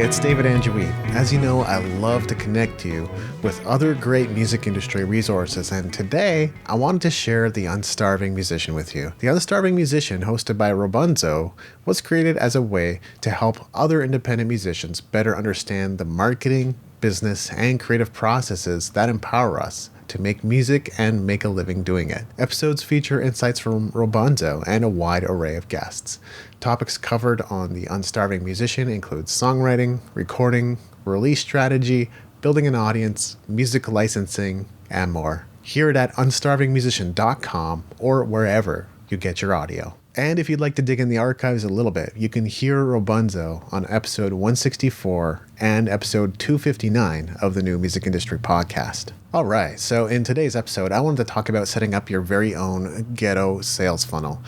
it's David Angewi. As you know, I love to connect you with other great music industry resources, and today I wanted to share The Unstarving Musician with you. The Unstarving Musician, hosted by Robunzo, was created as a way to help other independent musicians better understand the marketing, business, and creative processes that empower us to make music and make a living doing it. Episodes feature insights from Robunzo and a wide array of guests. Topics covered on The Unstarving Musician include songwriting, recording, release strategy, building an audience, music licensing, and more. Hear it at unstarvingmusician.com or wherever you get your audio. And if you'd like to dig in the archives a little bit, you can hear Robunzo on episode 164 and episode 259 of the New Music Industry Podcast. All right, so in today's episode, I wanted to talk about setting up your very own Ghetto sales funnel.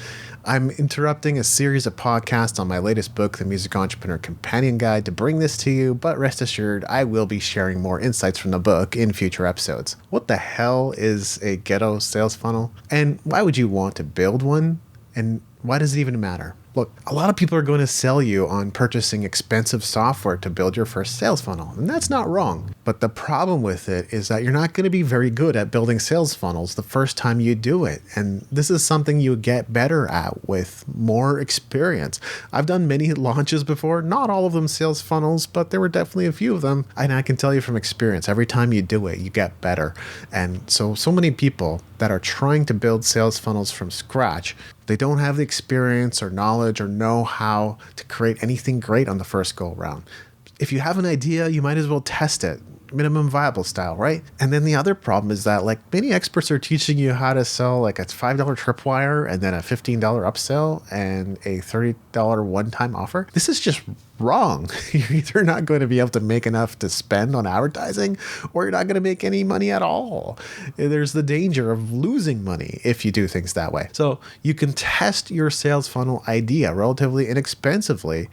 I'm interrupting a series of podcasts on my latest book, The Music Entrepreneur Companion Guide, to bring this to you, but rest assured, I will be sharing more insights from the book in future episodes. What the hell is a Ghetto sales funnel? And why would you want to build one? And why does it even matter? Look, a lot of people are going to sell you on purchasing expensive software to build your first sales funnel, and that's not wrong. But the problem with it is that you're not going to be very good at building sales funnels the first time you do it. And this is something you get better at with more experience. I've done many launches before, not all of them sales funnels, but there were definitely a few of them. And I can tell you from experience, every time you do it, you get better. And so many people that are trying to build sales funnels from scratch, they don't have the experience or knowledge or know how to create anything great on the first go around. If you have an idea, you might as well test it, minimum viable style, right? And then the other problem is that many experts are teaching you how to sell a $5 tripwire and then a $15 upsell and a $30 one-time offer. This is just wrong. You're either not going to be able to make enough to spend on advertising, or you're not going to make any money at all. There's the danger of losing money if you do things that way. So you can test your sales funnel idea relatively inexpensively.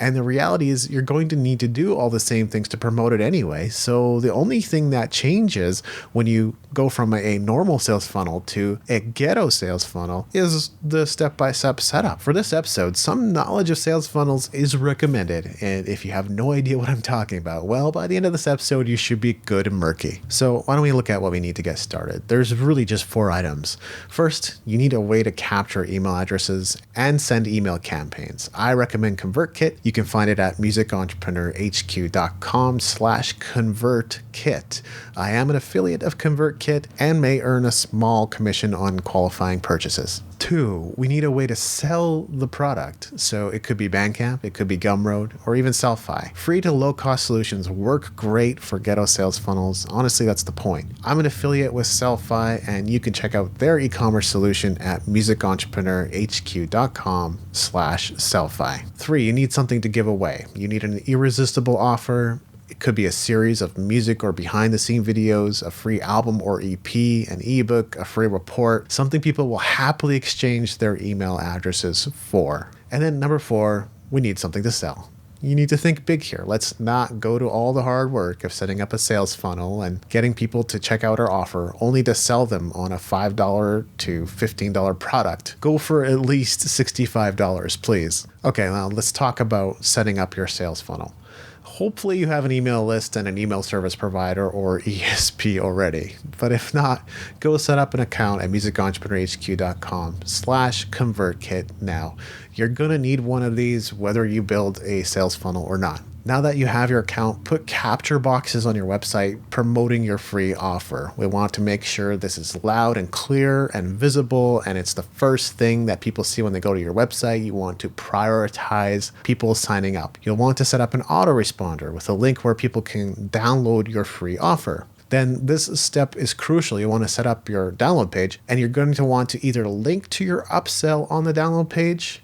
And the reality is you're going to need to do all the same things to promote it anyway. So the only thing that changes when you go from a normal sales funnel to a Ghetto sales funnel is the step-by-step setup. For this episode, some knowledge of sales funnels is recommended. And if you have no idea what I'm talking about, well, by the end of this episode, you should be good and murky. So why don't we look at what we need to get started? There's really just 4 items. First, you need a way to capture email addresses and send email campaigns. I recommend ConvertKit. You can find it at musicentrepreneurhq.com/convertkit. I am an affiliate of ConvertKit and may earn a small commission on qualifying purchases. 2, we need a way to sell the product. So it could be Bandcamp, it could be Gumroad, or even Sellfy. Free to low-cost solutions work great for Ghetto sales funnels. Honestly, that's the point. I'm an affiliate with Sellfy, and you can check out their e-commerce solution at musicentrepreneurhq.com/Sellfy. 3, you need something to give away. You need an irresistible offer. It could be a series of music or behind-the-scene videos, a free album or EP, an ebook, a free report, something people will happily exchange their email addresses for. And then number 4, we need something to sell. You need to think big here. Let's not go to all the hard work of setting up a sales funnel and getting people to check out our offer only to sell them on a $5 to $15 product. Go for at least $65, please. Okay, now let's talk about setting up your sales funnel. Hopefully you have an email list and an email service provider or ESP already. But if not, go set up an account at musicentrepreneurhq.com/convertkit now. You're going to need one of these whether you build a sales funnel or not. Now that you have your account, put capture boxes on your website promoting your free offer. We want to make sure this is loud and clear and visible, and it's the first thing that people see when they go to your website. You want to prioritize people signing up. You'll want to set up an autoresponder with a link where people can download your free offer. Then this step is crucial. You want to set up your download page, and you're going to want to either link to your upsell on the download page,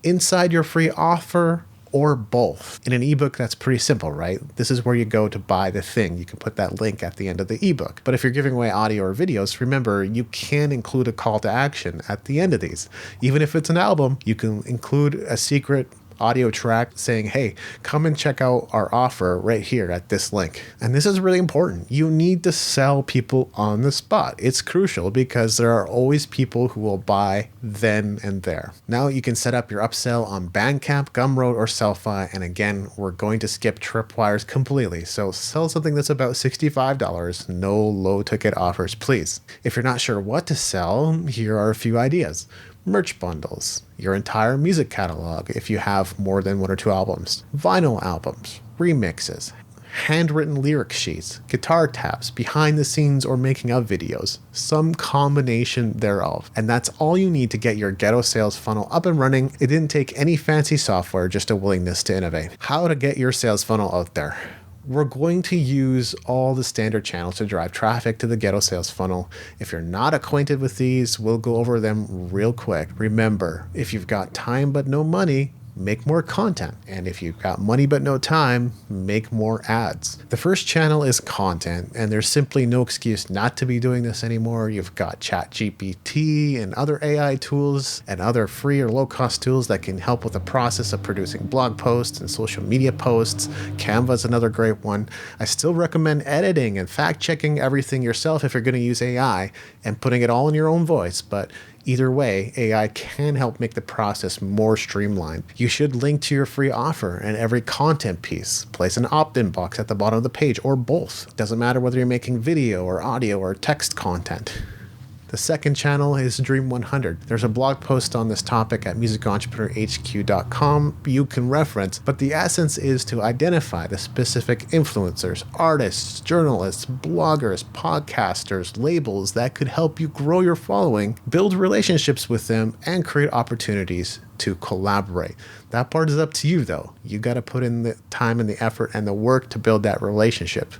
inside your free offer, or both. In an ebook, that's pretty simple, right? This is where you go to buy the thing. You can put that link at the end of the ebook. But if you're giving away audio or videos, remember, you can include a call to action at the end of these. Even if it's an album, you can include a secret audio track saying, hey, come and check out our offer right here at this link. And this is really important. You need to sell people on the spot. It's crucial because there are always people who will buy then and there. Now you can set up your upsell on Bandcamp, Gumroad, or Sellfy. And again, we're going to skip tripwires completely. So sell something that's about $65. No low ticket offers, please. If you're not sure what to sell, here are a few ideas. Merch bundles, your entire music catalog if you have more than 1 or 2 albums, vinyl albums, remixes, handwritten lyric sheets, guitar tabs, behind the scenes or making of videos, some combination thereof. And that's all you need to get your Ghetto sales funnel up and running. It didn't take any fancy software, just a willingness to innovate. How to get your sales funnel out there. We're going to use all the standard channels to drive traffic to the Ghetto sales funnel. If you're not acquainted with these, we'll go over them real quick. Remember, if you've got time but no money, make more content. And if you've got money but no time, make more ads. The first channel is content, and there's simply no excuse not to be doing this anymore. You've got ChatGPT and other AI tools and other free or low-cost tools that can help with the process of producing blog posts and social media posts. Canva is another great one. I still recommend editing and fact-checking everything yourself if you're going to use AI and putting it all in your own voice, but either way, AI can help make the process more streamlined. You should link to your free offer and every content piece. Place an opt-in box at the bottom of the page or both. Doesn't matter whether you're making video or audio or text content. The second channel is Dream 100. There's a blog post on this topic at musicentrepreneur.hq.com you can reference, but the essence is to identify the specific influencers, artists, journalists, bloggers, podcasters, labels that could help you grow your following, build relationships with them, and create opportunities to collaborate. That part is up to you though. You got to put in the time and the effort and the work to build that relationship,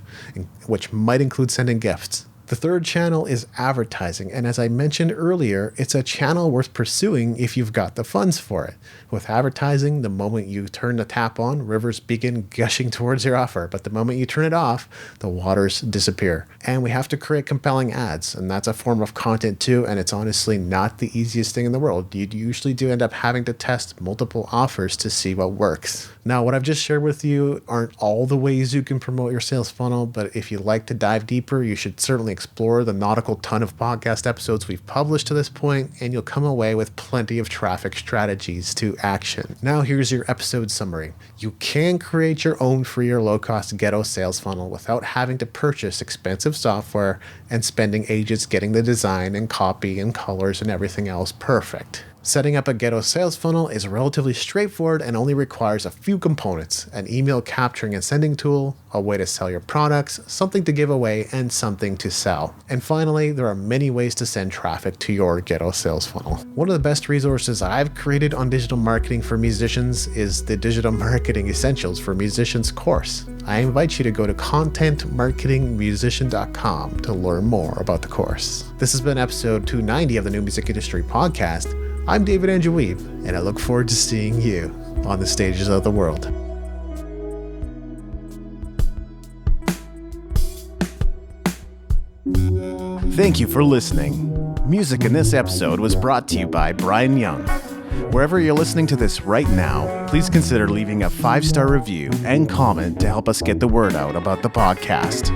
which might include sending gifts. The third channel is advertising, and as I mentioned earlier, it's a channel worth pursuing if you've got the funds for it. With advertising, the moment you turn the tap on, rivers begin gushing towards your offer, but the moment you turn it off, the waters disappear. And we have to create compelling ads, and that's a form of content too, and it's honestly not the easiest thing in the world. You usually do end up having to test multiple offers to see what works. Now, what I've just shared with you aren't all the ways you can promote your sales funnel, but if you'd like to dive deeper, you should certainly explore the nautical ton of podcast episodes we've published to this point, and you'll come away with plenty of traffic strategies to action. Now, here's your episode summary. You can create your own free or low-cost Ghetto sales funnel without having to purchase expensive software and spending ages getting the design and copy and colors and everything else perfect. Setting up a Ghetto sales funnel is relatively straightforward and only requires a few components: an email capturing and sending tool, a way to sell your products, something to give away, and something to sell. And finally, there are many ways to send traffic to your Ghetto sales funnel. One of the best resources I've created on digital marketing for musicians is the Digital Marketing Essentials for Musicians course. I invite you to go to contentmarketingmusician.com to learn more about the course. This has been episode 290 of the New Music Industry Podcast. I'm David Andrew Weave, and I look forward to seeing you on the stages of the world. Thank you for listening. Music in this episode was brought to you by Brian Young. Wherever you're listening to this right now, please consider leaving a 5-star review and comment to help us get the word out about the podcast.